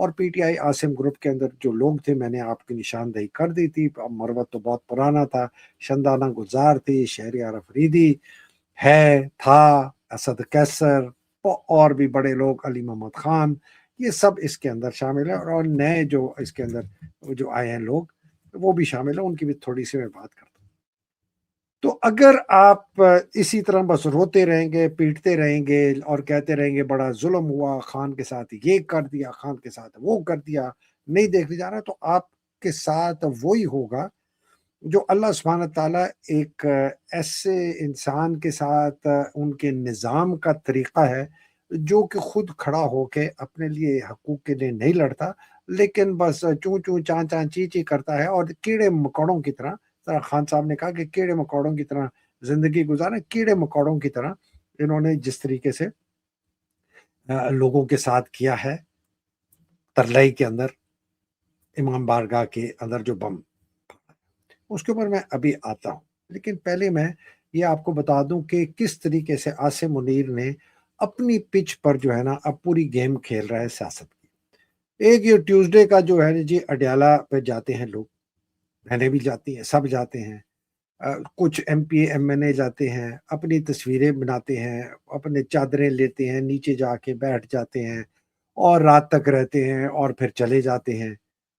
اور پی ٹی آئی عاصم گروپ کے اندر جو لوگ تھے میں نے آپ کی نشاندہی کر دی تھی. مروت تو بہت پرانا تھا, شندانہ گلزار تھی, شہریار افریدی ہے تھا, اسد کیسر اور بھی بڑے لوگ, علی محمد خان, یہ سب اس کے اندر شامل ہیں. اور نئے جو اس کے اندر جو آئے ہیں لوگ وہ بھی شامل ہیں, ان کی بھی تھوڑی سی میں بات کرتا ہوں. تو اگر آپ اسی طرح بس روتے رہیں گے, پیٹتے رہیں گے اور کہتے رہیں گے بڑا ظلم ہوا, خان کے ساتھ یہ کر دیا, خان کے ساتھ وہ کر دیا, نہیں دیکھ جا رہا, تو آپ کے ساتھ وہی ہوگا جو اللہ سبحانہ تعالیٰ ایک ایسے انسان کے ساتھ ان کے نظام کا طریقہ ہے جو کہ خود کھڑا ہو کے اپنے لیے حقوق کے لیے نہیں لڑتا, لیکن بس چون چون چان چان چی چی کرتا ہے, اور کیڑے مکوڑوں کی طرح خان صاحب نے کہا کہ کیڑے مکوڑوں کی طرح زندگی گزارے. کیڑے مکوڑوں کی طرح انہوں نے جس طریقے سے لوگوں کے ساتھ کیا ہے ترلائی کے اندر, امام بارگاہ کے اندر جو بم, اس کے اوپر میں ابھی آتا ہوں. لیکن پہلے میں یہ آپ کو بتا دوں کہ کس طریقے سے عاصم منیر نے اپنی پچ پر جو ہے نا اب پوری گیم کھیل رہا ہے سیاست کی. ایک یہ ٹیوزڈے کا جو ہے جی اڈیالہ پہ جاتے ہیں لوگ, بہنیں بھی جاتی ہیں, سب جاتے ہیں, کچھ ایم پی ایم این اے جاتے ہیں, اپنی تصویریں بناتے ہیں, اپنے چادریں لیتے ہیں, نیچے جا کے بیٹھ جاتے ہیں اور رات تک رہتے ہیں اور پھر چلے جاتے ہیں,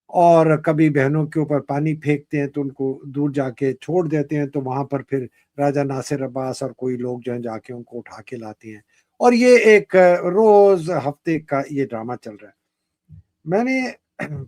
اور کبھی بہنوں کے اوپر پانی پھینکتے ہیں تو ان کو دور جا کے چھوڑ دیتے ہیں, تو وہاں پر پھر راجہ ناصر عباس اور کوئی لوگ جو ہیں جا کے ان کو اٹھا کے لاتے ہیں, اور یہ ایک روز ہفتے کا یہ ڈرامہ چل رہا ہے. میں نے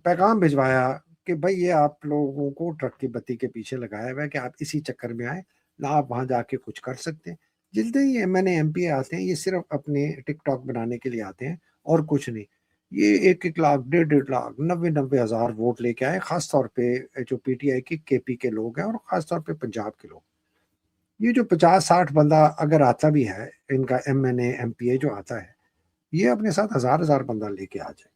پیغام بھجوایا کہ بھائی یہ آپ لوگوں کو ٹرک کی بتی کے پیچھے لگایا ہوا ہے کہ آپ اسی چکر میں آئیں, نہ آپ وہاں جا کے کچھ کر سکتے ہیں. جتنے ہی میں نے ایم پی آتے ہیں یہ صرف اپنے ٹک ٹاک بنانے کے لیے آتے ہیں اور کچھ نہیں. یہ 1-1 لاکھ 1.5-1.5 لاکھ 90,000 ووٹ لے کے آئے, خاص طور پہ جو پی ٹی آئی کی کے پی کے لوگ ہیں اور خاص طور پہ پنجاب کے لوگ. یہ جو 50-60 بندہ اگر آتا بھی ہے ان کا M N A M P A جو آتا ہے, یہ اپنے ساتھ 1000 بندہ لے کے آ جائے.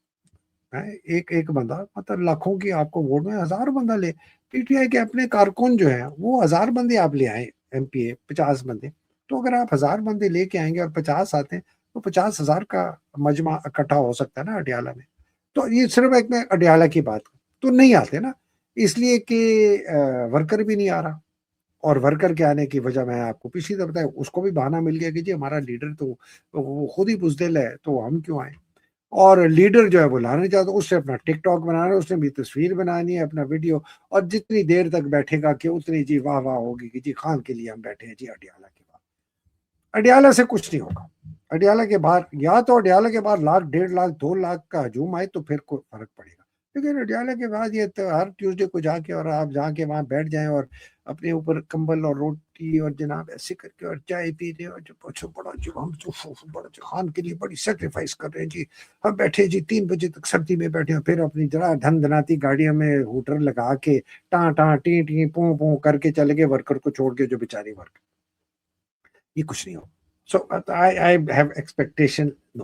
ایک بندہ مطلب لاکھوں کی آپ کو ووٹ میں 1000 بندہ لے. پی ٹی آئی کے اپنے کارکن جو ہیں وہ 1000 بندے آپ لے آئے, ایم پی اے 50 بندے, تو اگر آپ 1000 بندے لے کے آئیں گے اور 50 آتے ہیں تو 50,000 کا مجمع اکٹھا ہو سکتا ہے نا اڈیالہ میں. تو یہ صرف ایک میں اڈیالہ کی بات تو نہیں آتے نا, اس لیے کہ ورکر بھی نہیں آ رہا, اور ورکر کے آنے کی وجہ میں آپ کو پچھلی دفعہ بتایا, اس کو بھی بہانہ مل گیا کہ جی ہمارا لیڈر تو وہ خود ہی بزدل ہے تو ہم کیوں آئیں, اور لیڈر جو ہے وہ لانا چاہتا, اس سے اپنا ٹک ٹاک بنانا ہے, اس نے بھی تصویر بنانی ہے, اپنا ویڈیو, اور جتنی دیر تک بیٹھے گا کہ اتنی جی واہ واہ ہوگی کہ جی خان کے لیے ہم بیٹھے ہیں جی اڈیالہ کے بعد. اڈیالہ سے کچھ نہیں ہوگا. اڈیالہ کے باہر یا تو اڈیالہ کے باہر 1 لاکھ 1.5 لاکھ 2 لاکھ کا ہجوم آئے تو پھر کوئی فرق پڑے گا, لیکن اڈیالہ کے بعد یہ ہر ٹیوزڈے کو جا کے اور آپ جا کے وہاں بیٹھ جائیں اور اپنے اوپر کمبل اور روٹی اور جناب ایسے کر کے اور چائے پی رہے اور جو بڑا جو ہم بڑا خان کے لیے بڑی سیکریفائس کر رہے ہیں جی, ہم بیٹھے جی 3 بجے تک سردی میں بیٹھے ہیں, پھر اپنی ذرا دھن دھناتی گاڑیوں میں ہوٹر لگا کے ٹاں ٹاں ٹی ٹی پوں پوں کر کے چلے گئے ورکر کو چھوڑ کے, جو بیچاری ورکر, یہ کچھ نہیں ہو. سو آئی ہیو ایکسپیکٹیشن نو.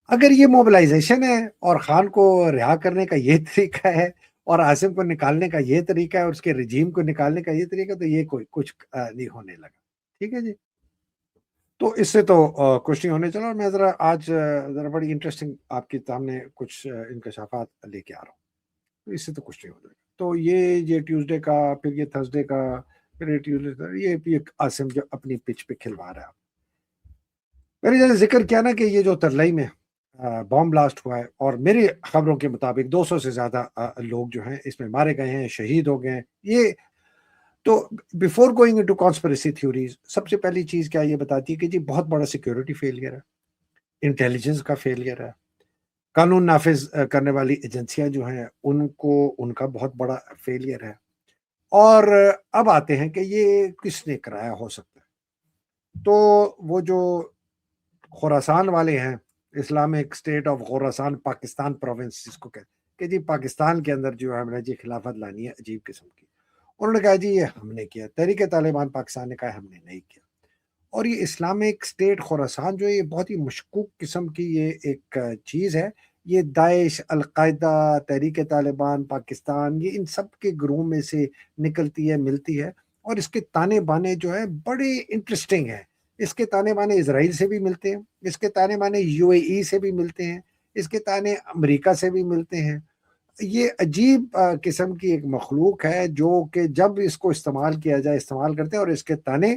اگر یہ موبلائزیشن ہے اور خان کو رہا کرنے کا یہ طریقہ ہے اور عاصم کو نکالنے کا یہ طریقہ ہے اور اس کے رجیم کو نکالنے کا یہ طریقہ, تو یہ کوئی کچھ نہیں ہونے لگا. ٹھیک ہے جی, تو اس سے تو کچھ نہیں ہونے چلا. اور میں ذرا آج ذرا بڑی انٹرسٹنگ آپ کے سامنے کچھ انکشافات لے کے آ رہا ہوں, تو اس سے تو کچھ نہیں ہو جائے گا. تو یہ ٹیوزڈے کا, پھر یہ تھرسڈے کا, پھر یہ ٹیوزڈے, یہ عاصم جو اپنی پچ پہ کھلوا رہا ہے. میں نے جیسے ذکر کیا نا کہ یہ جو ترلئی میں بام بلاسٹ ہوا ہے, اور میری خبروں کے مطابق 200 سے زیادہ لوگ جو ہیں اس میں مارے گئے ہیں, شہید ہو گئے ہیں. یہ تو before going into conspiracy theories, سب سے پہلی چیز کیا یہ بتاتی ہے کہ جی بہت بڑا سیکیورٹی فیلئر ہے, انٹیلیجنس کا فیلئر ہے, قانون نافذ کرنے والی ایجنسیاں جو ہیں ان کا بہت بڑا فیلئر ہے. اور اب آتے ہیں کہ یہ کس نے کرایا ہو سکتا ہے. تو وہ جو خراسان والے ہیں, Islamic state of Khorasan Pakistan province جس کو کہتے ہیں, کہ جی پاکستان کے اندر جو ہے ہم نے جی خلافت لانی ہے عجیب قسم کی, انہوں نے کہا جی یہ ہم نے کیا. تحریک طالبان پاکستان نے کہا ہم نے نہیں کیا. اور یہ اسلامک اسٹیٹ خراسان جو ہے یہ بہت ہی مشکوک قسم کی یہ ایک چیز ہے. یہ داعش, القاعدہ, تحریک طالبان پاکستان, یہ ان سب کے گروہ میں سے نکلتی ہے, ملتی ہے. اور اس کے تانے بانے جو ہے بڑے انٹرسٹنگ ہیں. اس کے تانے بانے اسرائیل سے بھی ملتے ہیں, اس کے تانے بانے یو اے ای سے بھی ملتے ہیں, اس کے تانے امریکہ سے بھی ملتے ہیں. یہ عجیب قسم کی ایک مخلوق ہے جو کہ جب اس کو استعمال کیا جائے استعمال کرتے ہیں, اور اس کے تانے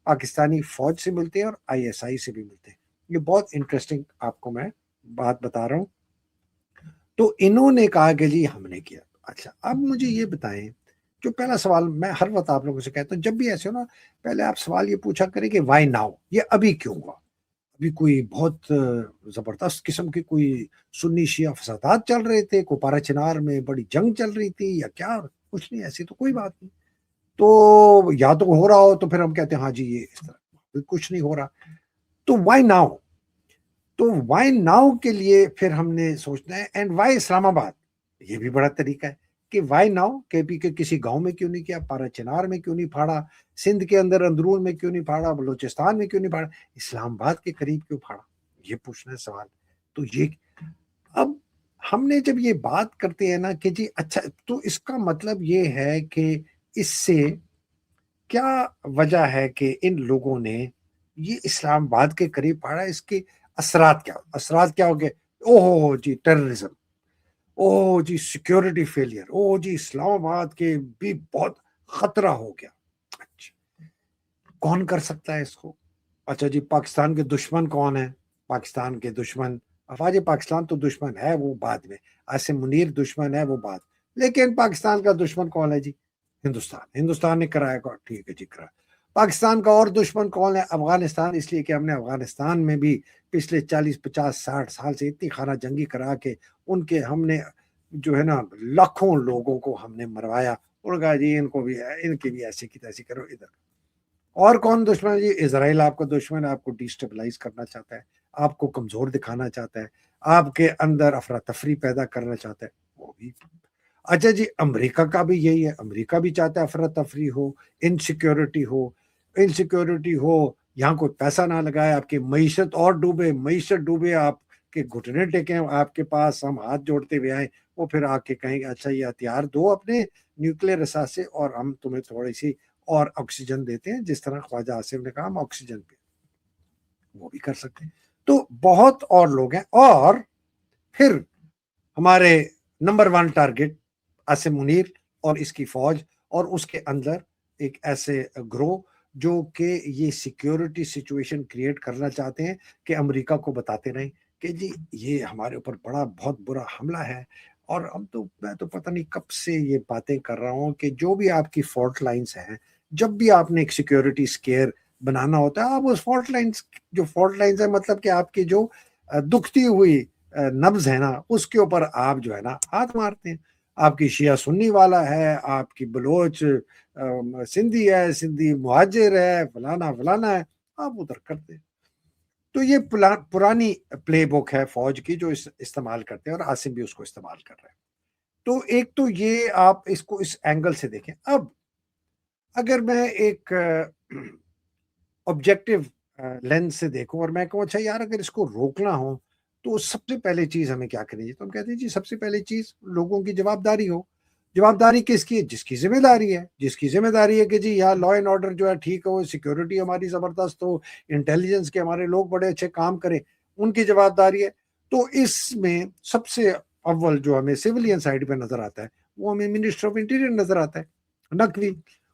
پاکستانی فوج سے ملتے ہیں اور ISI سے بھی ملتے ہیں. یہ بہت انٹرسٹنگ آپ کو میں بات بتا رہا ہوں. تو انہوں نے کہا کہ جی ہم نے کیا. اچھا, اب مجھے یہ بتائیں, جو پہلا سوال میں ہر وقت آپ لوگوں سے کہتا ہوں, جب بھی ایسے ہو نا, پہلے آپ سوال یہ پوچھا کریں کہ وائی ناؤ, یہ ابھی کیوں ہوا؟ ابھی کوئی بہت زبردست قسم کی کوئی سنی شیعہ فسادات چل رہے تھے, کوپارا چنار میں بڑی جنگ چل رہی تھی, یا کیا؟ کچھ نہیں, ایسی تو کوئی بات نہیں. تو یا تو ہو رہا ہو تو پھر ہم کہتے ہیں ہاں جی یہ اس طرح, کچھ نہیں ہو رہا. تو وائی ناؤ, تو وائی ناؤ کے لیے پھر ہم نے سوچنا ہے. اینڈ وائی اسلام آباد, یہ بھی بڑا طریقہ ہے کہ وائی ناؤ, کے پی کے کسی گاؤں میں کیوں نہیں کیا, پارا چنار میں کیوں نہیں پھاڑا, سندھ کے اندر اندرون میں کیوں نہیں پھاڑا, بلوچستان میں کیوں نہیں پھاڑا, اسلام آباد کے قریب کیوں پھاڑا, یہ پوچھنا ہے سوال. تو یہ اب ہم نے جب یہ بات کرتے ہیں نا کہ جی اچھا, تو اس کا مطلب یہ ہے کہ اس سے کیا وجہ ہے کہ ان لوگوں نے یہ اسلام آباد کے قریب پڑھا, اس کے اثرات کیا ہو گئے؟ اوہ جی ٹیررزم, اوہ جی سیکیورٹی فیلئر, اوہ جی اسلام آباد کے بھی بہت خطرہ ہو گیا. اچھا, کون کر سکتا ہے اس کو؟ اچھا جی, پاکستان کے دشمن کون ہیں؟ پاکستان کے دشمن, افواج پاکستان تو دشمن ہے, وہ بعد میں, عاصم منیر دشمن ہے وہ بعد, لیکن پاکستان کا دشمن کون ہے جی؟ ہندوستان نے کرایا, ٹھیک ہے جی کرا. پاکستان کا اور دشمن کون ہے؟ افغانستان, اس لیے کہ ہم نے افغانستان میں بھی پچھلے 40 50 60 سال سے اتنی خانہ جنگی کرا کے ان کے ہم نے جو ہے نا لاکھوں لوگوں کو ہم نے مروایا, اور کہا جی ان کو بھی, ان کی بھی ایسی کی تیسی کرو ادھر. اور کون دشمن ہے جی؟ اسرائیل آپ کا دشمن ہے, آپ کو ڈیسٹیبلائز کرنا چاہتا ہے, آپ کو کمزور دکھانا چاہتا ہے, آپ کے اندر افراتفری پیدا کرنا چاہتا ہے, وہ بھی. اچھا جی, امریکہ کا بھی یہی ہے, امریکہ بھی چاہتا ہے افراتفری ہو, انسیکیورٹی ہو, یہاں کوئی پیسہ نہ لگائے, آپ کی معیشت اور ڈوبے, آپ کے گھٹنے ٹیکیں آپ کے پاس, ہم ہاتھ جوڑتے ہوئے آئیں, وہ پھر آ کے کہیں گے اچھا یہ ہتھیار دو اپنے نیوکلیر اثاثے, اور ہم تمہیں تھوڑی سی اور آکسیجن دیتے ہیں, جس طرح خواجہ آصف نے کہا ہم آکسیجن پہ, وہ بھی کر سکتے ہیں. تو بہت اور لوگ ہیں. اور پھر ہمارے نمبر 1 ٹارگٹ عاصم منیر اور اس کی فوج, اور اس کے اندر ایک ایسے گروہ جو کہ یہ سیکیورٹی سچویشن کریٹ کرنا چاہتے ہیں کہ امریکہ کو بتاتے رہیں کہ جی یہ ہمارے اوپر بہت برا حملہ ہے. اور میں تو پتہ نہیں کب سے یہ باتیں کر رہا ہوں کہ جو بھی آپ کی فالٹ لائنز ہیں, جب بھی آپ نے ایک سیکیورٹی سکیئر بنانا ہوتا ہے, آپ اس فالٹ لائنز ہیں, مطلب کہ آپ کی جو دکھتی ہوئی نبض ہے نا, اس کے اوپر آپ جو ہے نا ہاتھ مارتے ہیں. آپ کی شیعہ سنی والا ہے, آپ کی بلوچ سندھی ہے, سندھی مہاجر ہے, فلانا ہے, آپ ادھر کرتے ہیں. تو یہ پرانی پلے بک ہے فوج کی جو استعمال کرتے ہیں, اور عاصم بھی اس کو استعمال کر رہے ہیں. تو ایک تو یہ آپ اس کو اس اینگل سے دیکھیں. اب اگر میں ایک آبجیکٹو لینس سے دیکھوں اور میں کہوں اچھا یار اگر اس کو روکنا ہو تو سب سے پہلے چیز ہمیں کیا کرنی ہے, تو ہم کہتے ہیں جی سب سے پہلے چیز لوگوں کی جوابداری ہو. جوابداری کس کی ہے؟ جس کی ذمہ داری ہے, کہ جی یہاں لا اینڈ آرڈر جو ہے ٹھیک ہو, سیکیورٹی ہماری زبردست ہو, انٹیلیجنس کے ہمارے لوگ بڑے اچھے کام کریں, ان کی جوابداری ہے. تو اس میں سب سے اول جو ہمیں سیولین سائڈ پہ نظر آتا ہے وہ ہمیں منسٹر آف انٹیریئر نظر آتا ہے, نقوی.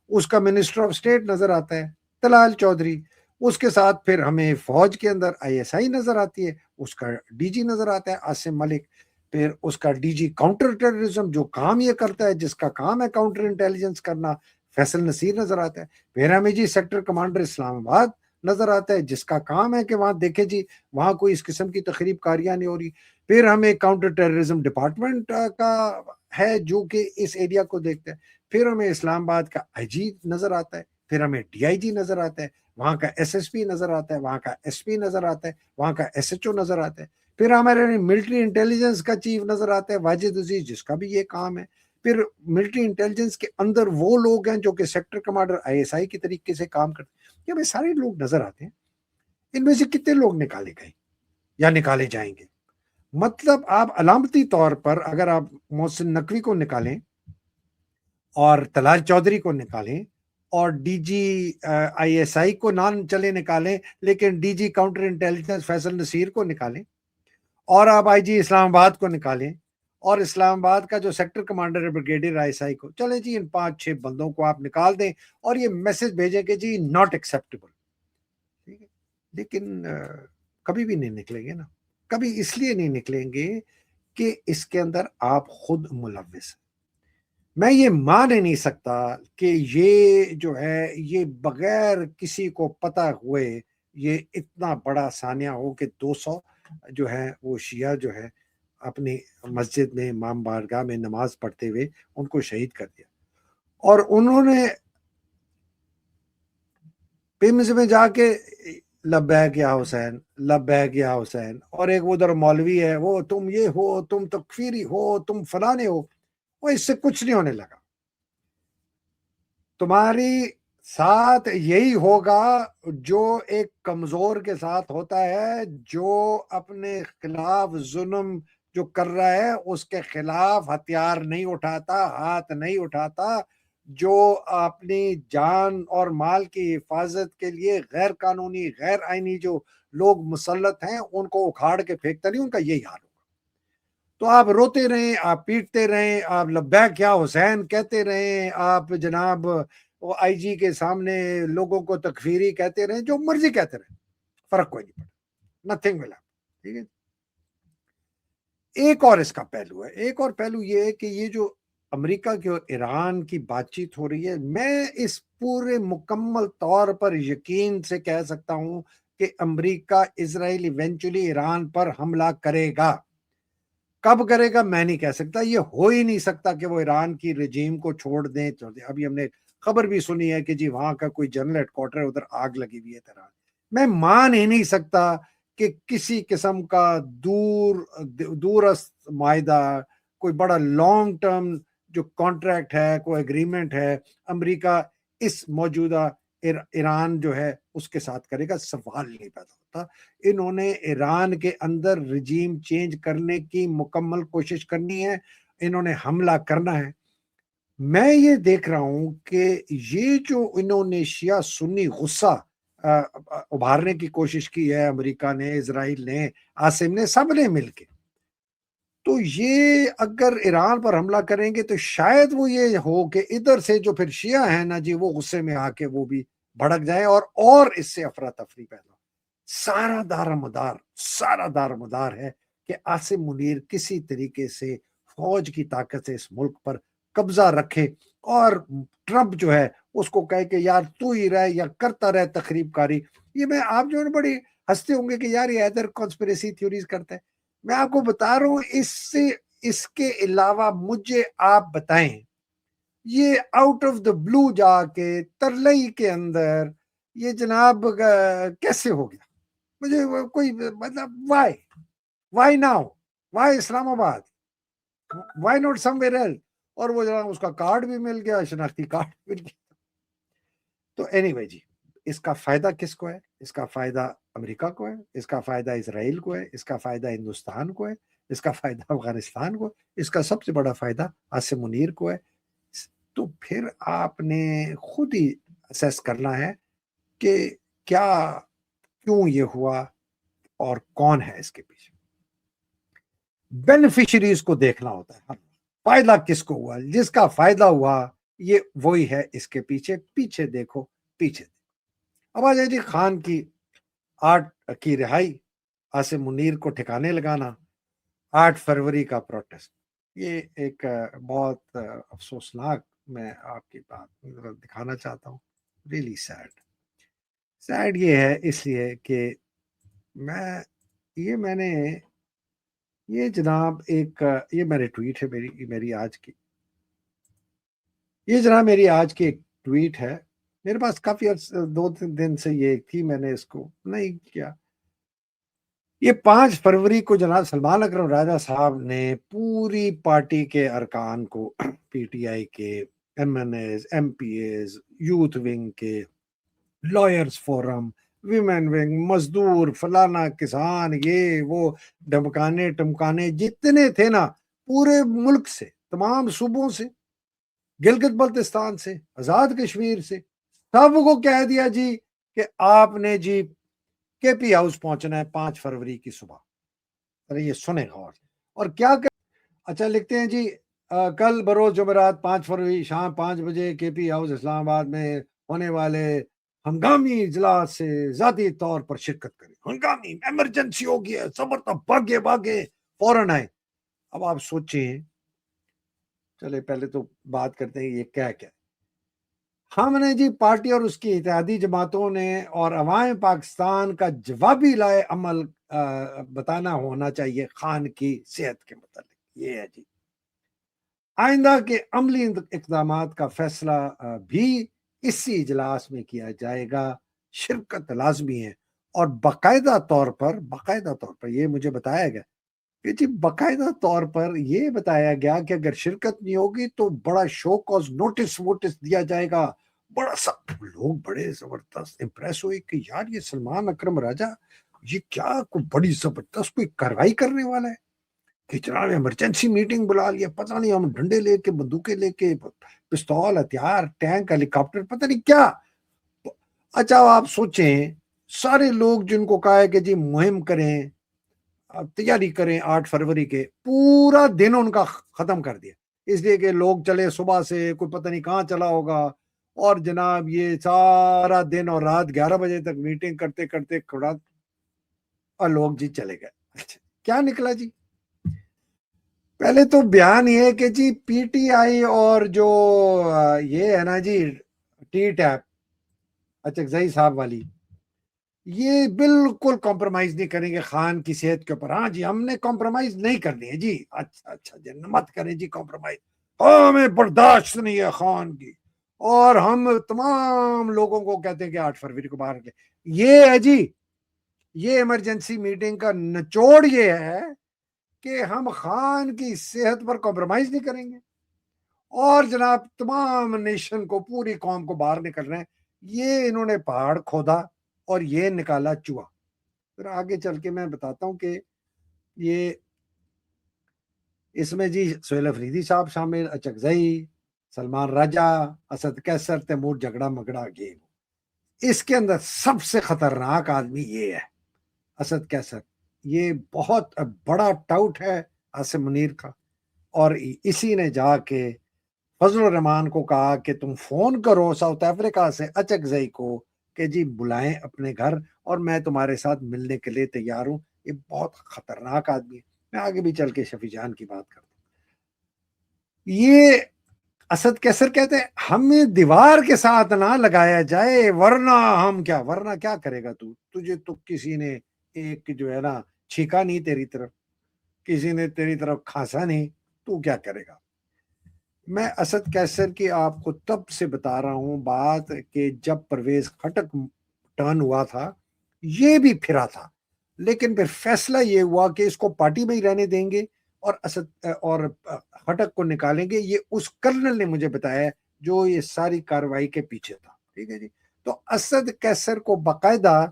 اس کا منسٹر آف اسٹیٹ نظر آتا ہے طلال چودھری. اس کے ساتھ پھر ہمیں فوج کے اندر ISI نظر آتی ہے, اس کا DG نظر آتا ہے عاصم ملک. پھر اس کا DG کاؤنٹر ٹیررزم جو کام یہ کرتا ہے, جس کا کام ہے کاؤنٹر انٹیلیجنس کرنا, فیصل نصیر نظر آتا ہے. پھر ہمیں جی سیکٹر کمانڈر اسلام آباد نظر آتا ہے, جس کا کام ہے کہ وہاں دیکھیں جی وہاں کوئی اس قسم کی تخریب کاریاں نہیں ہو رہی. پھر ہمیں کاؤنٹر ٹیررزم ڈپارٹمنٹ کا ہے جو کہ اس ایریا کو دیکھتا ہے. پھر ہمیں اسلام آباد کا IG نظر آتا ہے. پھر ہمیں DIG نظر آتا ہے, وہاں کا SSP نظر آتا ہے, وہاں کا SP نظر آتا ہے, وہاں کا SHO نظر آتا ہے. پھر ہمارے ملٹری انٹیلیجنس کا چیف نظر آتا ہے واجد عزیز, جس کا بھی یہ کام ہے. پھر ملٹری انٹیلیجنس کے اندر وہ لوگ ہیں جو کہ سیکٹر کمانڈر ISI کی طریقے سے کام کرتے ہیں. یہ ہمیں سارے لوگ نظر آتے ہیں. ان میں سے کتنے لوگ نکالے گئے یا نکالے جائیں گے؟ مطلب آپ علامتی طور پر اگر آپ محسن نقوی کو نکالیں اور طلال چودھری کو نکالیں اور DG ISI کو نان چلے نکالیں, لیکن DG counter intelligence Faisal Naseer کو نکالیں, اور آپ آئی جی اسلام آباد کو نکالیں اور اسلام آباد کا جو سیکٹر کمانڈر ہے بریگیڈیئر ISI کو، چلیں جی ان 5-6 بندوں کو آپ نکال دیں اور یہ میسج بھیجیں کہ جی ناٹ ایکسیپٹیبل. ٹھیک ہے، لیکن کبھی بھی نہیں نکلیں گے نا. کبھی اس لیے نہیں نکلیں گے کہ اس کے اندر آپ خود ملوث ہیں. میں یہ مان ہی نہیں سکتا کہ یہ جو ہے یہ بغیر کسی کو پتہ ہوئے یہ اتنا بڑا سانیہ ہو کہ 200 جو ہے وہ شیعہ جو ہے اپنی مسجد میں امام بارگاہ میں نماز پڑھتے ہوئے ان کو شہید کر دیا. اور انہوں نے پیمز میں جا کے لبیک یا حسین، لبیک یا حسین، اور ایک ادھر مولوی ہے وہ تم یہ ہو، تم تکفیری ہو، تم فلانے ہو. وہ اس سے کچھ نہیں ہونے لگا. تمہاری ساتھ یہی ہوگا جو ایک کمزور کے ساتھ ہوتا ہے، جو اپنے خلاف ظلم جو کر رہا ہے اس کے خلاف ہتھیار نہیں اٹھاتا، ہاتھ نہیں اٹھاتا، جو اپنی جان اور مال کی حفاظت کے لیے غیر قانونی غیر آئینی جو لوگ مسلط ہیں ان کو اکھاڑ کے پھینکتا نہیں، ان کا یہی حال ہوگا. تو آپ روتے رہیں، آپ پیٹتے رہیں، آپ لبیک یا حسین کہتے رہیں، آپ جناب آئی جی کے سامنے لوگوں کو تکفیری کہتے رہیں، جو مرضی کہتے رہیں، فرق کوئی نہیں پڑتا. Nothing will happen. ٹھیک ہے. ایک اور اس کا پہلو ہے، ایک اور پہلو یہ ہے کہ یہ جو امریکہ کی اور ایران کی بات چیت ہو رہی ہے، میں اس پورے مکمل طور پر یقین سے کہہ سکتا ہوں کہ امریکہ اسرائیل ایونچولی ایران پر حملہ کرے گا. کب کرے گا میں نہیں کہہ سکتا. یہ ہو ہی نہیں سکتا کہ وہ ایران کی رجیم کو چھوڑ دیں. ابھی ہم نے خبر بھی سنی ہے کہ جی وہاں کا کوئی جنرل ہیڈ کوارٹر ادھر آگ لگی ہوئی ہے تہران. میں مان ہی نہیں سکتا کہ کسی قسم کا دورست معاہدہ، کوئی بڑا لانگ ٹرم جو کانٹریکٹ ہے، کوئی اگریمنٹ ہے، امریکہ اس موجودہ ایران جو ہے اس کے ساتھ کرے گا. سوال نہیں پیدا ہوتا. انہوں نے ایران کے اندر رجیم چینج کرنے کی مکمل کوشش کرنی ہے، انہوں نے حملہ کرنا ہے. میں یہ دیکھ رہا ہوں کہ یہ جو انہوں نے شیعہ سنی غصہ ابھارنے کی کوشش کی ہے، امریکہ نے، اسرائیل نے، عاصم نے، سب نے مل کے، تو یہ اگر ایران پر حملہ کریں گے تو شاید وہ یہ ہو کہ ادھر سے جو پھر شیعہ ہیں نا جی وہ غصے میں آ کے وہ بھی بھڑک جائیں اور اس سے افراتفری پیدا. سارا دار مدار ہے کہ عاصم منیر کسی طریقے سے فوج کی طاقت سے اس ملک پر قبضہ رکھے اور ٹرمپ جو ہے اس کو کہے کہ یار تو ہی رہ یا کرتا رہ تخریب کاری. یہ میں آپ جو ہے بڑی ہنستے ہوں گے کہ یار یہ ادھر کانسپریسی تھیوریز کرتا ہے. میں آپ کو بتا رہا ہوں اس کے علاوہ مجھے آپ بتائیں یہ آؤٹ آف دا بلو جا کے ترلئی کے اندر یہ جناب کیسے ہو گیا؟ مجھے کوئی مطلب Y now, why Islamabad, why not somewhere else. اور وہ جناب اس کا کارڈ بھی مل گیا، شناختی کارڈ مل گیا. تو اینی وے جی، اس کا فائدہ کس کو ہے؟ اس کا فائدہ امریکہ کو ہے، اس کا فائدہ اسرائیل کو ہے، اس کا فائدہ ہندوستان کو ہے، اس کا فائدہ افغانستان کو، اس کا سب سے بڑا فائدہ عاصم منیر کو ہے. تو پھر آپ نے خود ہی اسیس کرنا ہے کہ کیوں یہ ہوا اور کون ہے اس کے پیچھے. بینیفیشریز کو دیکھنا ہوتا ہے. فائدہ کس کو ہوا؟ جس کا فائدہ ہوا یہ وہی ہے اس کے پیچھے دیکھو. اب آ جائے جی خان کی 8 کی رہائی، عاصم منیر کو ٹھکانے لگانا، 8 فروری کا پروٹیسٹ. یہ ایک بہت افسوسناک، میں آپ کی بات دکھانا چاہتا ہوں، ریلی سیڈ یہ ہے اس لیے کہ میں نے یہ جناب یہ میرے ٹویٹ ہے، میری آج کی، یہ جناب میری آج کی ایک ٹویٹ ہے. میرے پاس کافی 2 دن سے یہ تھی، میں نے اس کو نہیں کیا. یہ 5 فروری کو جناب سلمان اکرم راجہ صاحب نے پوری پارٹی کے ارکان کو، پی ٹی آئی کے، M N As, M P As, youth wing کے، لائرز فورم، ویمن ونگ، مزدور، فلانا، کسان، یہ وہ ٹمکانے جتنے تھے نا پورے ملک سے، تمام صوبوں سے، گلگت بلتستان سے، آزاد کشمیر سے، سب کو کہہ دیا جی کہ آپ نے جی کے پی ہاؤس پہنچنا ہے 5 فروری کی صبح. ذرا یہ سنیں غور سے۔ اور کیا اچھا لکھتے ہیں جی کل بروز جمعرات 5 فروری شام 5 بجے کے پی ہاؤس اسلام آباد میں ہونے والے ہنگامی اجلاس سے ذاتی طور پر شرکت کریں۔ ہنگامی ایمرجنسی ہو گیا، زبردست، بھاگے بھاگے فوراً آئے۔ اب آپ سوچیں، چلے پہلے تو بات کرتے ہیں یہ کیا کیا ہم نے جی پارٹی اور اس کی اتحادی جماعتوں نے اور عوام پاکستان کا جوابی لائے عمل بتانا ہونا چاہیے خان کی صحت کے متعلق۔ یہ ہے جی آئندہ کے عملی اقدامات کا فیصلہ بھی اسی اجلاس میں کیا جائے گا، شرکت لازمی ہے۔ اور باقاعدہ طور پر یہ مجھے بتایا گیا کہ جی باقاعدہ طور پر یہ بتایا گیا کہ اگر شرکت نہیں ہوگی تو بڑا شو کاز نوٹس ووٹس دیا جائے گا۔ بڑا سب لوگ بڑے زبردست امپریس ہوئے کہ یار یہ سلمان اکرم راجہ یہ کیا کوئی بڑی زبردست کوئی کاروائی کرنے والا ہے کہ جناب ایمرجنسی میٹنگ بلا لیا، پتہ نہیں ہم ڈنڈے لے کے، بندوقیں لے کے، پستول، ہتھیار، ٹینک، ہیلی کاپٹر، پتہ نہیں کیا۔ اچھا آپ سوچیں سارے لوگ جن کو کہا ہے کہ جی مہم کریں، تیاری کریں 8 فروری کے، پورا دن ان کا ختم کر دیا، اس لیے کہ لوگ چلے صبح سے، کوئی پتہ نہیں کہاں چلا ہوگا، اور جناب یہ سارا دن اور رات 11 بجے تک میٹنگ کرتے کرتے کھڑا، اور لوگ جی چلے گئے۔ اچھا کیا نکلا جی؟ پہلے تو بیان یہ ہے کہ جی پی ٹی آئی اور جو یہ ہے نا جی ٹی ٹیپ اچکزئی صاحب والی، یہ بالکل کمپرومائز نہیں کریں گے خان کی صحت کے اوپر۔ ہاں جی ہم نے کمپرومائز نہیں کرنی ہے جی۔ اچھا جی مت کریں جی کمپرومائز، ہمیں برداشت نہیں ہے خان کی، اور ہم تمام لوگوں کو کہتے ہیں کہ 8 فروری کو باہر نکلے۔ یہ ہے جی یہ ایمرجنسی میٹنگ کا نچوڑ یہ ہے کہ ہم خان کی صحت پر کمپرومائز نہیں کریں گے، اور جناب تمام نیشن کو، پوری قوم کو باہر نکل رہے ہیں۔ یہ انہوں نے پہاڑ کھودا اور یہ نکالا چوہا۔ پھر آگے چل کے میں بتاتا ہوں کہ یہ اس میں جی سہیل افریدی صاحب شامل، اچکزئی، سلمان راجہ، اسد کیسر، تیمور جھگڑا مگڑا گیم۔ اس کے اندر سب سے خطرناک آدمی یہ ہے اسد کیسر۔ یہ بہت بڑا ٹاؤٹ ہے عاصم منیر کا، اور اسی نے جا کے فضل الرحمان کو کہا کہ تم فون کرو ساؤتھ افریقہ سے اچکزئی کو کہ جی بلائیں اپنے گھر، اور میں تمہارے ساتھ ملنے کے لیے تیار ہوں۔ یہ بہت خطرناک آدمی ہے۔ میں آگے بھی چل کے شفیع جان کی بات کرتا ہوں۔ یہ اسد کیسر کہتے ہیں ہمیں دیوار کے ساتھ نہ لگایا جائے، ورنہ ہم کیا، ورنہ کیا کرے گا تجھے تو کسی نے ایک جو ہے نا چھینکا نہیں تیری طرف، کسی نے تیری طرف کھانسا نہیں، تو کیا کرے گا۔ میں اسد کیسر کی آپ کو تب سے بتا رہا ہوں بات کہ جب پرویز خٹک ٹرن ہوا تھا یہ بھی پھرا تھا، لیکن پھر فیصلہ یہ ہوا کہ اس کو پارٹی میں ہی رہنے دیں گے اور اسد اور خٹک کو نکالیں گے۔ یہ اس کرنل نے مجھے بتایا جو یہ ساری کاروائی کے پیچھے تھا، ٹھیک ہے جی۔ تو اسد کیسر کو باقاعدہ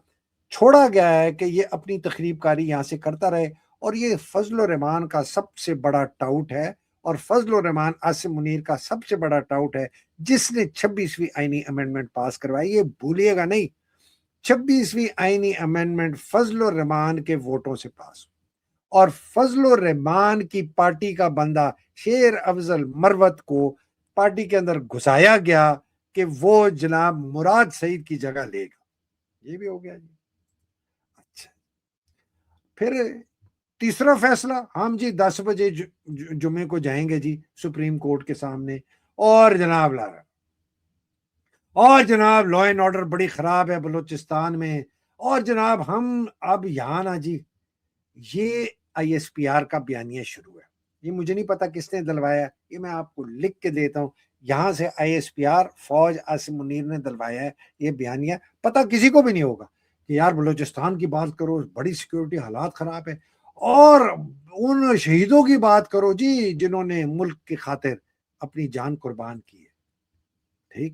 چھوڑا گیا ہے کہ یہ اپنی تخریب کاری یہاں سے کرتا رہے، اور یہ فضل الرحمان کا سب سے بڑا ٹاؤٹ ہے، اور فضل الرحمان عاصم منیر کا سب سے بڑا ٹاؤٹ ہے جس نے 26ویں آئینی امینڈمنٹ پاس کروائی۔ یہ بھولیے گا نہیں، 26ویں آئینی امینڈمنٹ فضل الرحمان کے ووٹوں سے پاس، اور فضل الرحمان کی پارٹی کا بندہ شیر افضل مروت کو پارٹی کے اندر گھسایا گیا کہ وہ جناب مراد سعید کی جگہ لے گا۔ یہ بھی ہو گیا جی۔ اچھا پھر تیسرا فیصلہ، ہم جی 10 بجے جمعے کو جائیں گے جی سپریم کورٹ کے سامنے، اور جناب لا اینڈ آرڈر بڑی خراب ہے بلوچستان میں، اور جناب ہم اب یہاں نا جی یہ آئی ایس پی آر کا بیانیہ شروع ہے۔ یہ مجھے نہیں پتا کس نے دلوایا، یہ میں آپ کو لکھ کے دیتا ہوں۔ یہاں سے آئی ایس پی آر فوج عاصم منیر نے دلوایا ہے یہ بیانیہ، پتا کسی کو بھی نہیں ہوگا کہ یار بلوچستان کی بات کرو، بڑی سیکیورٹی حالات خراب ہے، اور ان شہیدوں کی بات کرو جی جنہوں نے ملک کی خاطر اپنی جان قربان کی ہے۔ ٹھیک،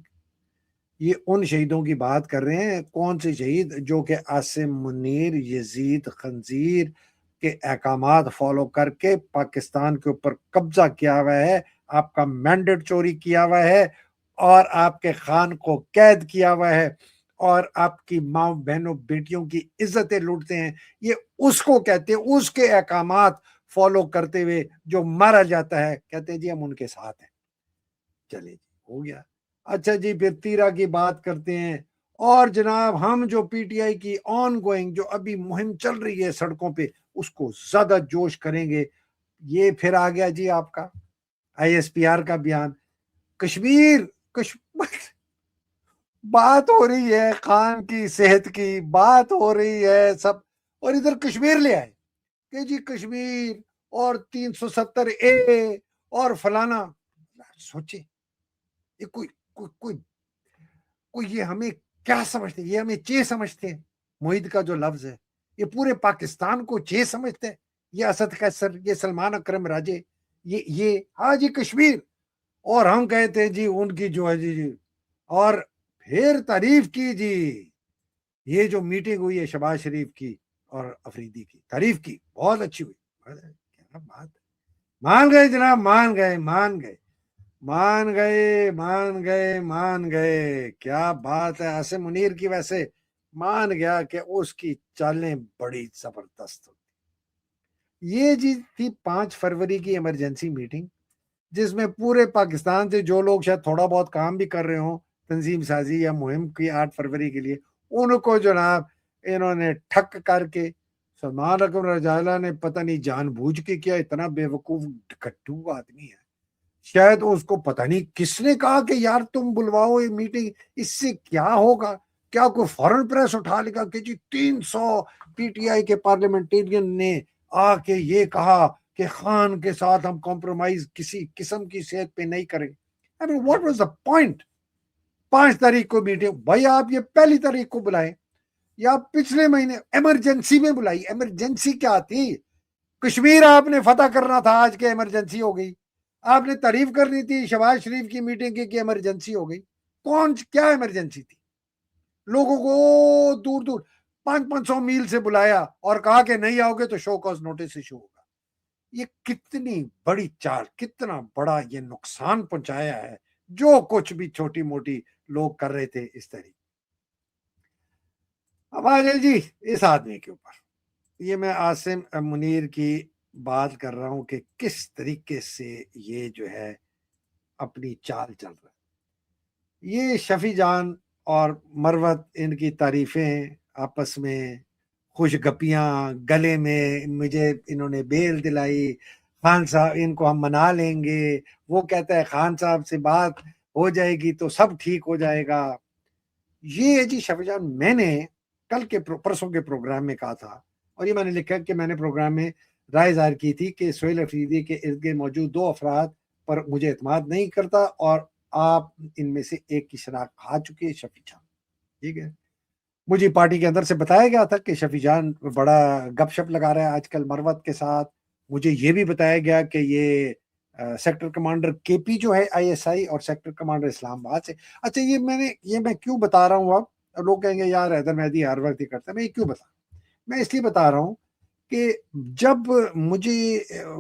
یہ ان شہیدوں کی بات کر رہے ہیں۔ کون سے شہید؟ جو کہ عاصم منیر یزید خنزیر کے احکامات فالو کر کے پاکستان کے اوپر قبضہ کیا ہوا ہے، آپ کا مینڈیٹ چوری کیا ہوا ہے، اور آپ کے خان کو قید کیا ہوا ہے، اور آپ کی ماں بہنوں بیٹیوں کی عزتیں لوٹتے ہیں، یہ اس کو کہتے ہیں، اس کے احکامات فالو کرتے ہوئے جو مارا جاتا ہے کہتے ہیں جی ہم ان کے ساتھ ہیں۔ چلے جی ہو گیا۔ اچھا جی پھر تیرا کی بات کرتے ہیں، اور جناب ہم جو پی ٹی آئی کی آن گوئنگ جو ابھی مہم چل رہی ہے سڑکوں پہ اس کو زیادہ جوش کریں گے۔ یہ پھر آ گیا جی آپ کا آئی ایس پی آر کا بیان، کشمیر بات ہو رہی ہے خان کی صحت کی، بات ہو رہی ہے سب، اور ادھر کشمیر لے آئے کہ جی کشمیر اور 370A اور فلانا۔ سوچے یہ کوئی یہ ہمیں کیا سمجھتے، یہ ہمیں چے سمجھتے ہیں، معید کا جو لفظ ہے یہ پورے پاکستان کو چے سمجھتے ہیں، یہ اسد قیصر، یہ سلمان اکرم راجے، یہ ہاں جی کشمیر، اور ہم کہتے ہیں جی ان کی جو ہے جی اور پھر تعریف کی جی، یہ جو میٹنگ ہوئی ہے شہباز شریف کی اور افریدی کی، تعریف کی بہت اچھی ہوئی، کیا بات، مان گئے جناب، مان گئے مان گئے مان گئے مان گئے مان گئے، کیا بات ہے، عاصم منیر کی ویسے مان گیا کہ اس کی چالیں بڑی زبردست ہوتی۔ یہ جی تھی 5 فروری کی ایمرجنسی میٹنگ، جس میں پورے پاکستان سے جو لوگ شاید تھوڑا بہت کام بھی کر رہے ہوں تنظیم سازی یا مہم کی 8 فروری کے لیے، ان کو جناب انہوں نے ٹھک کر کے، سلمان اکرم رجالہ نے پتہ نہیں جان بوجھ کے کیا، اتنا بے وقوف گٹھو آدمی ہے، شاید اس کو پتہ نہیں کس نے کہا کہ یار تم بلواؤ یہ میٹنگ، اس سے کیا ہوگا، کیا کوئی فورن پریس اٹھا لگا کہ جی 300 پی ٹی آئی کے پارلیمنٹیرین نے آ کے یہ کہا کہ خان کے ساتھ ہم کمپرومائز کسی قسم کی صحت پہ نہیں کریں۔ I mean, what was the point؟ 5 تاریخ کو میٹنگ، بھائی آپ یہ پہلی تاریخ کو بلائیں یا پچھلے مہینے ایمرجنسی میں بلائی، ایمرجنسی کیا تھی؟ کشمیر آپ نے فتح کرنا تھا، آج کے ایمرجنسی ہو گئی، آپ نے تعریف کرنی تھی شہباز شریف کی میٹنگ کی ایمرجنسی ہو گئی، کیا ایمرجنسی تھی؟ لوگوں کو دور دور 500 میل سے بلایا اور کہا کہ نہیں آؤ گے تو شو کاز نوٹس ایشو ہوگا۔ یہ کتنی بڑی چال، کتنا بڑا یہ نقصان پہنچایا ہے جو کچھ بھی چھوٹی موٹی لوگ کر رہے تھے اس طریقے۔ اب آ جائے جی اس آدمی کے اوپر، یہ میں عاصم منیر کی بات کر رہا ہوں کہ کس طریقے سے یہ جو ہے اپنی چال چل رہا ہے۔ یہ شفیع جان اور مروت ان کی تعریفیں آپس میں، خوش گپیاں، گلے میں مجھے انہوں نے بیل دلائی، خان صاحب ان کو ہم منا لیں گے، وہ کہتا ہے خان صاحب سے بات ہو جائے گی تو سب ٹھیک ہو جائے گا۔ یہ جی شفیع جان، میں نے کل کے پرسوں کے پروگرام میں کہا تھا، اور یہ میں نے لکھا کہ میں نے پروگرام میں رائے ظاہر کی تھی کہ سہیل افریدی کے ارد گرد موجود 2 افراد پر مجھے اعتماد نہیں کرتا، اور آپ ان میں سے ایک کی شناخت کھا چکے ہیں، شفیع جان، ٹھیک ہے۔ مجھے پارٹی کے اندر سے بتایا گیا تھا کہ شفیع جان بڑا گپ شپ لگا رہا ہے آج کل مروت کے ساتھ، مجھے یہ بھی بتایا گیا کہ یہ سیکٹر کمانڈر کے پی جو ہے آئی ایس آئی اور سیکٹر کمانڈر اسلام آباد سے۔ اچھا یہ میں کیوں بتا رہا ہوں، اب لوگ کہیں گے یار حیدر مہدی ہر وقت ہی کرتا ہے، میں یہ کیوں بتا رہا ہوں؟ میں اس لیے بتا رہا ہوں کہ جب مجھے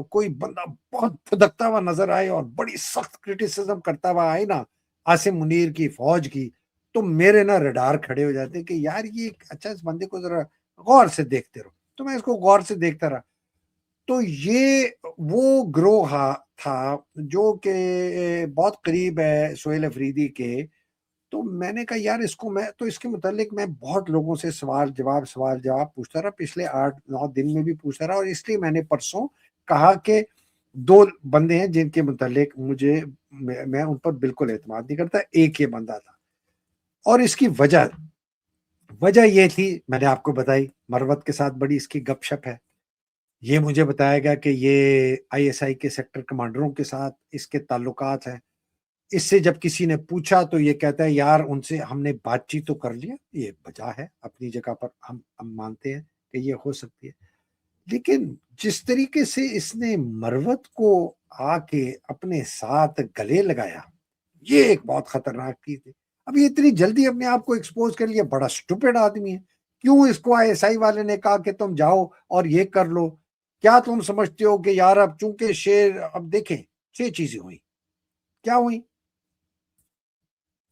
کوئی بندہ بہت پھدکتا ہوا نظر آئے اور بڑی سخت کرٹیسزم کرتا ہوا آئے نا عاصم منیر کی فوج کی، تو میرے نا ریڈار کھڑے ہو جاتے کہ یار یہ اچھا اس بندے کو ذرا غور سے دیکھتے رہو، تو میں اس کو غور سے دیکھتا رہا، تو یہ وہ گروہ تھا جو کہ بہت قریب ہے سہیل افریدی کے۔ تو میں نے کہا یار اس کو، میں تو اس کے متعلق میں بہت لوگوں سے سوال جواب پوچھتا رہا، پچھلے 8-9 دن میں بھی پوچھتا رہا، اور اس لیے میں نے پرسوں کہا کہ 2 بندے ہیں جن کے متعلق میں ان پر بالکل اعتماد نہیں کرتا، ایک یہ بندہ تھا، اور اس کی وجہ یہ تھی، میں نے آپ کو بتائی، مروت کے ساتھ بڑی اس کی گپ شپ ہے، یہ مجھے بتایا گیا کہ یہ آئی ایس آئی کے سیکٹر کمانڈروں کے ساتھ اس کے تعلقات ہیں، اس سے جب کسی نے پوچھا تو یہ کہتا ہے یار ان سے ہم نے بات چیت تو کر لیا، یہ وجہ ہے اپنی جگہ پر، ہم مانتے ہیں کہ یہ ہو سکتی ہے، لیکن جس طریقے سے اس نے مروت کو آ کے اپنے ساتھ گلے لگایا، یہ ایک بہت خطرناک چیز ہے۔ اب یہ اتنی جلدی اپنے آپ کو ایکسپوز کر لیا، بڑا سٹوپڈ آدمی ہے، کیوں اس کو آئی ایس آئی والے نے کہا کہ تم جاؤ اور یہ کر لو؟ کیا تم سمجھتے ہو کہ یار اب چونکہ شیر، اب دیکھیں 6 چیزیں ہوئی، کیا ہوئی؟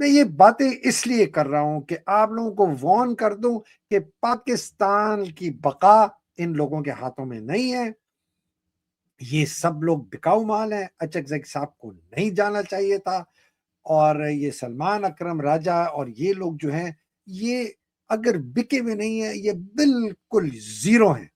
میں یہ باتیں اس لیے کر رہا ہوں کہ آپ لوگوں کو وارن کر دوں کہ پاکستان کی بقا ان لوگوں کے ہاتھوں میں نہیں ہے. یہ سب لوگ بکاؤ مال ہیں. اچک صاحب کو نہیں جانا چاہیے تھا. اور یہ سلمان اکرم راجہ اور یہ لوگ جو ہیں یہ اگر بکے ہوئے نہیں ہیں یہ بالکل زیرو ہیں.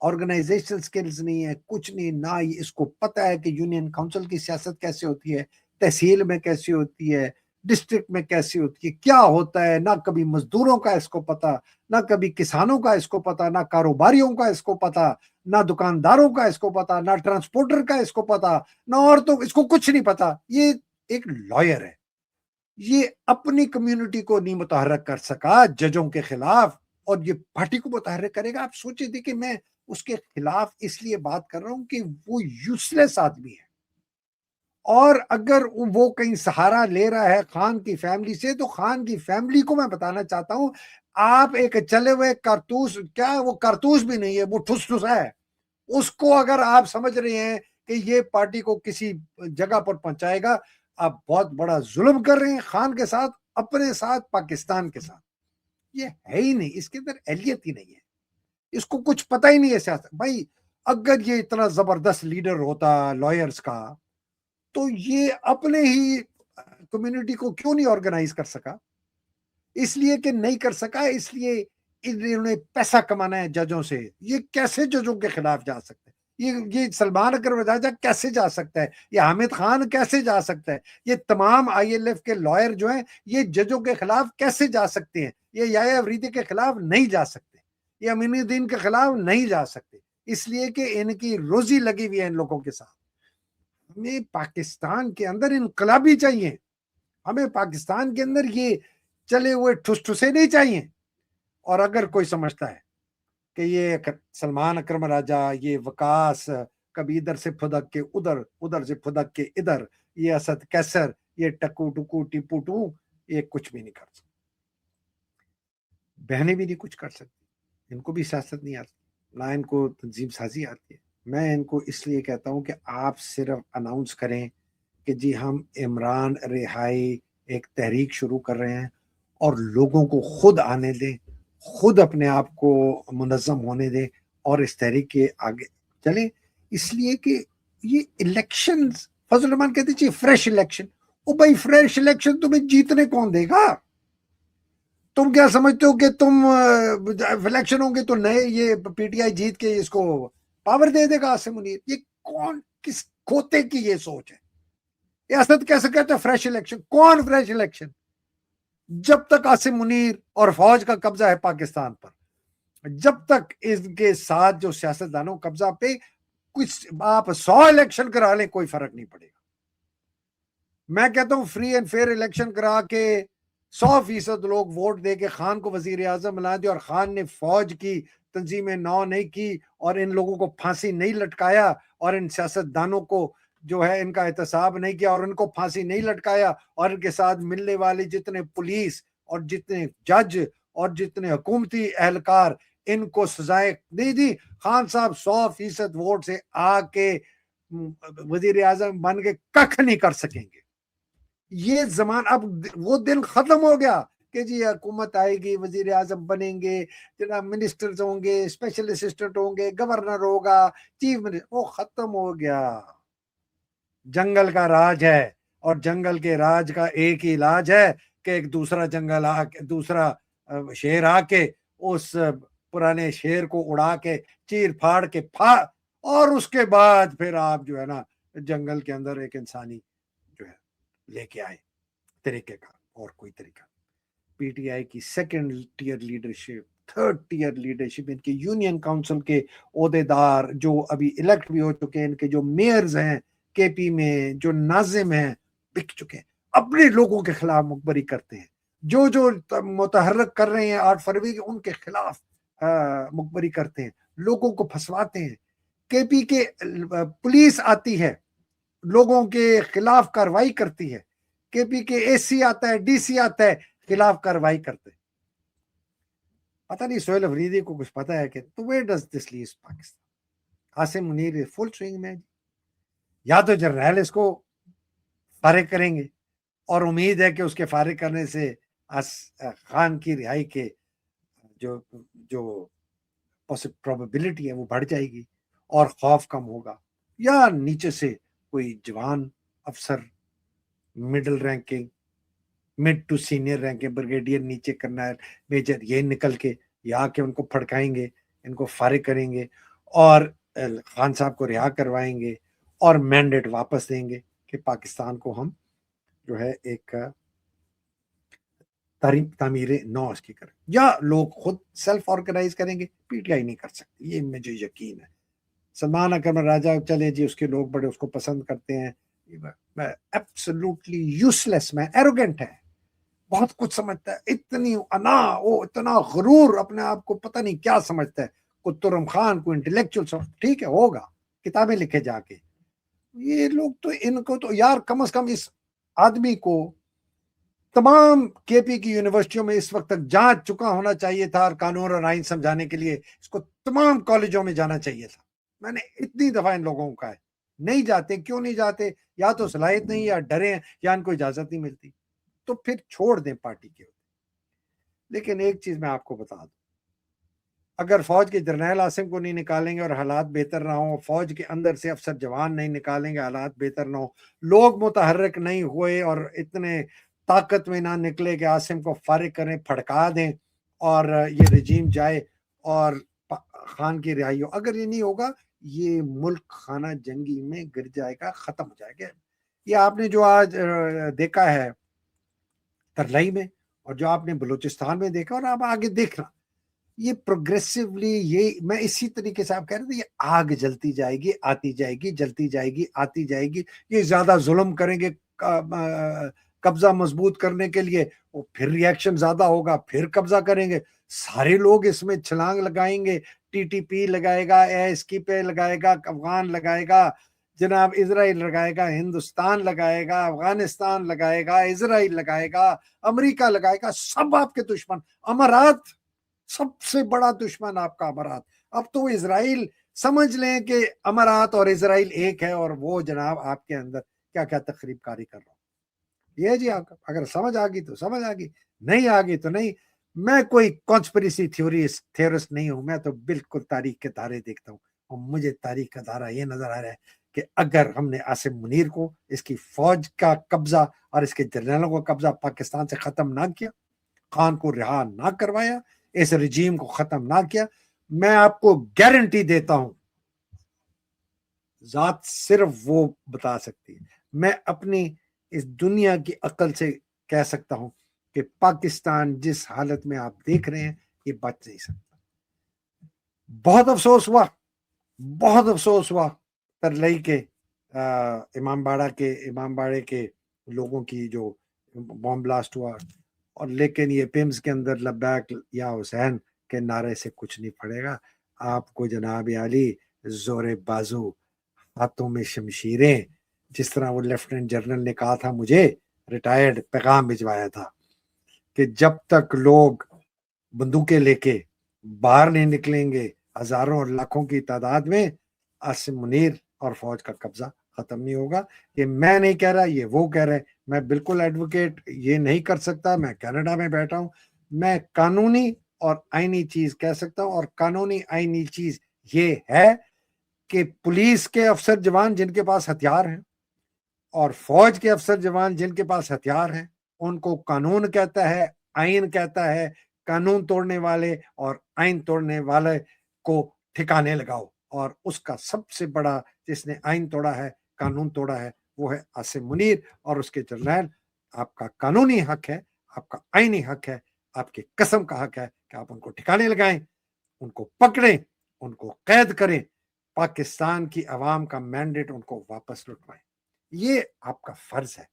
آرگنائزیشن سکلز نہیں ہے, کچھ نہیں. نہ اس کو پتا ہے کہ یونین کاؤنسل کی سیاست کیسے ہوتی ہے, تحصیل میں کیسی ہوتی ہے, ڈسٹرکٹ میں کیسی ہوتی ہے, کیا ہوتا ہے. نہ کبھی مزدوروں کا اس کو پتا, نہ کبھی کسانوں کا اس کو پتا, نہ کاروباریوں کا اس کو پتا, نہ دکانداروں کا اس کو پتا, نہ ٹرانسپورٹر کا اس کو پتا, نہ عورتوں اس کو کچھ نہیں پتا. یہ ایک لائر ہے. یہ اپنی کمیونٹی کو نہیں متحرک کر سکا ججوں کے خلاف, اور یہ پارٹی کو متحرک کرے گا. آپ سوچے تھے کہ میں اس کے خلاف اس لیے بات کر رہا ہوں کہ وہ یوزلیس آدمی ہے. اور اگر وہ کہیں سہارا لے رہا ہے خان کی فیملی سے, تو خان کی فیملی کو میں بتانا چاہتا ہوں آپ ایک چلے ہوئے کارتوس, کیا وہ کارتوس بھی نہیں ہے, وہ ٹھس ٹھس ہے. اس کو اگر آپ سمجھ رہے ہیں کہ یہ پارٹی کو کسی جگہ پر پہنچائے گا, آپ بہت بڑا ظلم کر رہے ہیں خان کے ساتھ, اپنے ساتھ, پاکستان کے ساتھ. یہ ہے ہی نہیں, اس کے اندر اہلیت ہی نہیں ہے, اس کو کچھ پتہ ہی نہیں ہے سیاست. بھائی اگر یہ اتنا زبردست لیڈر ہوتا لائرز کا, تو یہ اپنے ہی کمیونٹی کو کیوں نہیں آرگنائز کر سکا؟ اس لیے کہ نہیں کر سکا, اس لیے انہوں نے پیسہ کمانا ہے ججوں سے. یہ کیسے ججوں کے خلاف جا سکتے ہیں؟ یہ سلمان اکرم راجہ کیسے جا سکتا ہے؟ یہ حامد خان کیسے جا سکتا ہے؟ یہ تمام آئی ایل ایف کے لائر جو ہیں یہ ججوں کے خلاف کیسے جا سکتے ہیں؟ یہ یحییٰ افریدی کے خلاف نہیں جا سکتے, یہ امین الدین کے خلاف نہیں جا سکتے, اس لیے کہ ان کی روزی لگی ہوئی ہے ان لوگوں کے ساتھ. ہمیں پاکستان کے اندر انقلابی چاہیے, ہمیں پاکستان کے اندر یہ چلے ہوئے ٹھس ٹھسے نہیں چاہیے. اور اگر کوئی سمجھتا ہے کہ یہ سلمان اکرم راجہ, یہ وکاس کبھی ادھر سے پھدک کے ادھر, ادھر سے پھدک کے ادھر, یہ اسد کیسر, یہ ٹکو ٹکو ٹپو ٹو, یہ کچھ بھی نہیں کر سکتے. بہنیں بھی نہیں کچھ کر سکتی, ان کو بھی سیاست نہیں آتی, نہ ان کو تنظیم سازی آتی ہے. میں ان کو اس لیے کہتا ہوں کہ آپ صرف اناؤنس کریں کہ جی ہم عمران رہائی ایک تحریک شروع کر رہے ہیں, اور لوگوں کو خود آنے دیں, خود اپنے آپ کو منظم ہونے دیں, اور اس تحریک کے آگے چلیں. اس لیے کہ یہ الیکشن, فضل الرحمان کہتے چاہیے فریش الیکشن. او بھائی فریش الیکشن تمہیں جیتنے کون دے گا؟ تم کیا سمجھتے ہو کہ تم الیکشن ہوں گے تو نئے یہ پی ٹی آئی جیت کے اس کو پاور دے دے گا عاصم منیر؟ یہ کون, کس کھوتے کی یہ سوچ ہے؟ ریاست کیسے کہتے ہیں فریش الیکشن؟ کون فریش الیکشن؟ جب تک عاصم منیر اور فوج کا قبضہ ہے پاکستان پر, جب تک اس کے ساتھ جو سیاستدانوں قبضہ پہ, کچھ آپ 100 الیکشن کرا لیں کوئی فرق نہیں پڑے گا. میں کہتا ہوں فری اینڈ فیئر الیکشن کرا کے 100% لوگ ووٹ دے کے خان کو وزیر اعظم بنا دیا, اور خان نے فوج کی تنظیمیں نو نہیں کی, اور ان لوگوں کو پھانسی نہیں لٹکایا, اور ان سیاستدانوں کو جو ہے ان کا احتساب نہیں کیا, اور ان کو پھانسی نہیں لٹکایا, اور ان کے ساتھ ملنے والے جتنے پولیس اور جتنے جج اور جتنے حکومتی اہلکار, ان کو سزائیں نہیں دی. خان صاحب 100% ووٹ سے آ کے وزیر اعظم بن کے ککھ نہیں کر سکیں گے. یہ زمان اب وہ دن ختم ہو گیا کہ جی حکومت آئے گی, وزیر اعظم بنیں گے, جناب منسٹرز ہوں گے, اسپیشل اسسٹنٹ ہوں گے, گورنر ہوگا, چیف منسٹر, وہ ختم ہو گیا. جنگل کا راج ہے, اور جنگل کے راج کا ایک ہی علاج ہے کہ ایک دوسرا جنگل دوسرا شیر آ کے اس پرانے شیر کو اڑا کے چیر پھاڑ کے اور اس کے بعد پھر آپ جو ہے نا جنگل کے اندر ایک انسانی جو ہے لے کے آئے طریقے کا, اور کوئی طریقہ. پی ٹی آئی کی second tier leadership, third tier leadership, ان کے یونین کاؤنسل کے عہدیدار جو ابھی الیکٹ بھی ہو چکے ہیں, ان کے جو میئرز ہیں کے پی میں, جو ناظم ہیں, بک چکے ہیں, اپنے لوگوں کے خلاف مخبری کرتے ہیں. جو متحرک کر رہے ہیں 8 فروری کے, ان کے خلاف مخبری کرتے ہیں, لوگوں کو پھنسواتے ہیں. کے پی کے پولیس آتی ہے, لوگوں کے خلاف کاروائی کرتی ہے. کے پی کے اے سی آتا ہے, ڈی سی آتا ہے, خلاف کاروائی کرتے. پتہ نہیں سہیل افریدی کو کچھ پتا ہے کہ تو where does this leaves Pakistan. Asim Munir full swing میں, یا تو جرنیل اس کو فارغ کریں گے, اور امید ہے کہ اس کے فارغ کرنے سے خان کی رہائی کے جو جو پروبیبلٹی ہے وہ بڑھ جائے گی اور خوف کم ہوگا، یا نیچے سے کوئی جوان افسر middle ranking mid to senior ranking brigadier نیچے کرنا ہے میجر، یہ نکل کے یا کہ ان کو پھڑکائیں گے، ان کو فارغ کریں گے اور خان صاحب کو رہا کروائیں گے اور مینڈیٹ واپس دیں گے کہ پاکستان کو ہم جو ہے ایک تعمیر نو اس کی کریں، یا لوگ خود سیلف آرگنائز کریں گے. پی ٹی آئی نہیں کر سکتی، یہ مجھے یقین ہے. سلمان اکرم راجہ چلے جی، اس کے لوگ بڑے اس کو پسند کرتے ہیں، ایبسولوٹلی یوز لیس مین، ایروگنٹ ہے، بہت کچھ سمجھتا ہے، اتنی انا، وہ اتنا غرور، اپنے آپ کو پتہ نہیں کیا سمجھتا ہے، کو ترم خان کو انٹلیکچوئل، ٹھیک ہے ہوگا، کتابیں لکھے جا کے. یہ لوگ تو ان کو تو یار کم از کم اس آدمی کو تمام کے پی کی یونیورسٹیوں میں اس وقت تک جانچ چکا ہونا چاہیے تھا، اور قانون اور آئین سمجھانے کے لیے اس کو تمام کالجوں میں جانا چاہیے تھا. میں نے اتنی دفعہ ان لوگوں کا ہے، نہیں جاتے. کیوں نہیں جاتے؟ یا تو صلاحیت نہیں، یا ڈرے ہیں، یا ان کو اجازت نہیں ملتی. تو پھر چھوڑ دیں پارٹی کے. لیکن ایک چیز میں آپ کو بتا دوں، اگر فوج کے جرنیل عاصم کو نہیں نکالیں گے اور حالات بہتر نہ ہوں، فوج کے اندر سے افسر جوان نہیں نکالیں گے، حالات بہتر نہ ہوں، لوگ متحرک نہیں ہوئے اور اتنے طاقت میں نہ نکلے کہ عاصم کو فارغ کریں، پھڑکا دیں اور یہ رجیم جائے اور خان کی رہائی ہو، اگر یہ نہیں ہوگا، یہ ملک خانہ جنگی میں گر جائے گا، ختم ہو جائے گا. یہ آپ نے جو آج دیکھا ہے ترلائی میں، اور جو آپ نے بلوچستان میں دیکھا، اور آپ آگے دیکھنا، یہ پروگریسولی، یہ میں اسی طریقے سے آپ کہہ رہے تھے، یہ آگ جلتی جائے گی، آتی جائے گی، جلتی جائے گی، آتی جائے گی. یہ زیادہ ظلم کریں گے قبضہ مضبوط کرنے کے لیے، پھر ری ایکشن زیادہ ہوگا، پھر قبضہ کریں گے. سارے لوگ اس میں چھلانگ لگائیں گے، ٹی ٹی پی لگائے گا، اے ایس کی پہ لگائے گا، افغان لگائے گا، جناب اسرائیل لگائے گا، ہندوستان لگائے گا، افغانستان لگائے گا، اسرائیل لگائے گا، امریکہ لگائے گا، سب آپ کے دشمن. امارات سب سے بڑا دشمن آپ کا امارات. اب تو اسرائیل سمجھ لیں کہ امارات اور اسرائیل ایک ہے، اور وہ جناب آپ کے اندر کیا کیا تخریب کاری کر رہا ہوں. یہ جی آپ کا اگر سمجھ آ گئی تو سمجھ آ گئی، نہیں آ گئی تو نہیں. میں کوئی کانسپریسی تھیورسٹ نہیں ہوں، میں تو بالکل تاریخ کے تارے دیکھتا ہوں، اور مجھے تاریخ کا تارا یہ نظر آ رہا ہے کہ اگر ہم نے عاصم منیر کو، اس کی فوج کا قبضہ اور اس کے جرنیلوں کا قبضہ پاکستان سے ختم نہ کیا، خان کو رہا نہ کروایا، اس رجیم کو ختم نہ کیا، میں آپ کو گارنٹی دیتا ہوں، ذات صرف وہ بتا سکتی ہے، میں اپنی اس دنیا کی عقل سے کہہ سکتا ہوں کہ پاکستان جس حالت میں آپ دیکھ رہے ہیں یہ بچ نہیں سکتا. بہت افسوس ہوا، بہت افسوس ہوا ترلئی کے امام باڑے کے لوگوں کی جو بم بلاسٹ ہوا، اور لیکن یہ پیمز کے اندر لبیک یا حسین کے نعرے سے کچھ نہیں پڑے گا. آپ کو جناب عالی زور بازو، ہاتھوں میں شمشیریں، جس طرح وہ لیفٹیننٹ جنرل نے کہا تھا، مجھے ریٹائرڈ پیغام بھجوایا تھا کہ جب تک لوگ بندوقیں لے کے باہر نہیں نکلیں گے ہزاروں اور لاکھوں کی تعداد میں، عاصم منیر اور فوج کا قبضہ ختم نہیں ہوگا. یہ میں نہیں کہہ رہا، یہ وہ کہہ رہے. میں بالکل ایڈوکیٹ یہ نہیں کر سکتا، میں کینیڈا میں بیٹھا ہوں، میں قانونی اور آئینی چیز کہہ سکتا ہوں، اور قانونی آئینی چیز یہ ہے کہ پولیس کے افسر جوان جن کے پاس ہتھیار ہیں اور فوج کے افسر جوان جن کے پاس ہتھیار ہیں، ان کو قانون کہتا ہے، آئین کہتا ہے، قانون توڑنے والے اور آئین توڑنے والے کو ٹھکانے لگاؤ. اور اس کا سب سے بڑا جس نے آئین توڑا ہے، قانون توڑا ہے، وہ ہے عاصم منیر اور اس کے جرنیل. آپ کا قانونی حق ہے، آپ کا آئینی حق ہے، آپ کی قسم کا حق ہے کہ آپ ان کو ٹھکانے لگائیں، ان کو پکڑیں، ان کو قید کریں، پاکستان کی عوام کا مینڈیٹ ان کو واپس لٹوائیں. یہ آپ کا فرض ہے،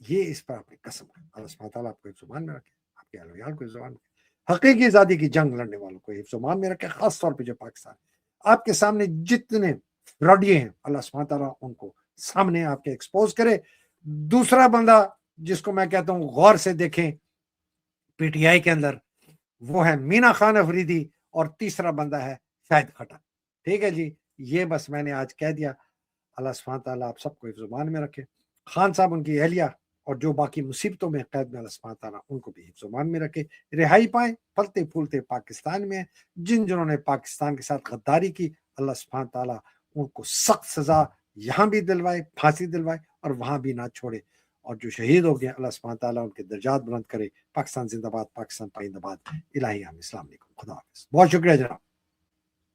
یہ اس پر آپ نے قسم ہے. اللہ سبحانہ تعالیٰ آپ کو ایک زبان میں رکھے، آپ کے اہل ویال کو زبان میں، حقیقی آزادی کی جنگ لڑنے والوں کو ایک زبان میں رکھے، خاص طور پہ جو پاکستان آپ کے سامنے جتنے فراڈیے ہیں، اللہ سبحانہ تعالیٰ ان کو سامنے آپ کے ایکسپوز کرے. دوسرا بندہ جس کو میں کہتا ہوں غور سے دیکھیں پی ٹی آئی کے اندر، وہ ہے مینا خان افریدی، اور تیسرا بندہ ہے شاہد خٹک. ٹھیک ہے جی، یہ بس میں نے آج کہہ دیا. اللہ سبحانہ تعالیٰ آپ سب کو ایک زبان میں رکھے. خان صاحب ان کی اہلیہ اور جو باقی مصیبتوں میں قید میں اللہ سبحانہ تعالیٰ ان کو بھی حفظ و امان میں رکھے، رہائی پائیں، پھلتے پھولتے پاکستان میں ہیں۔ جنہوں نے پاکستان کے ساتھ غداری کی اللہ سبحانہ تعالیٰ ان کو سخت سزا یہاں بھی دلوائے، پھانسی دلوائے، اور وہاں بھی نہ چھوڑے، اور جو شہید ہو گئے اللہ سبحانہ تعالیٰ ان کے درجات بلند کرے۔ پاکستان زندہ باد، پاکستان پائندہ باد۔ الہی آمین۔ السلام علیکم، خدا حافظ، بہت شکریہ جناب۔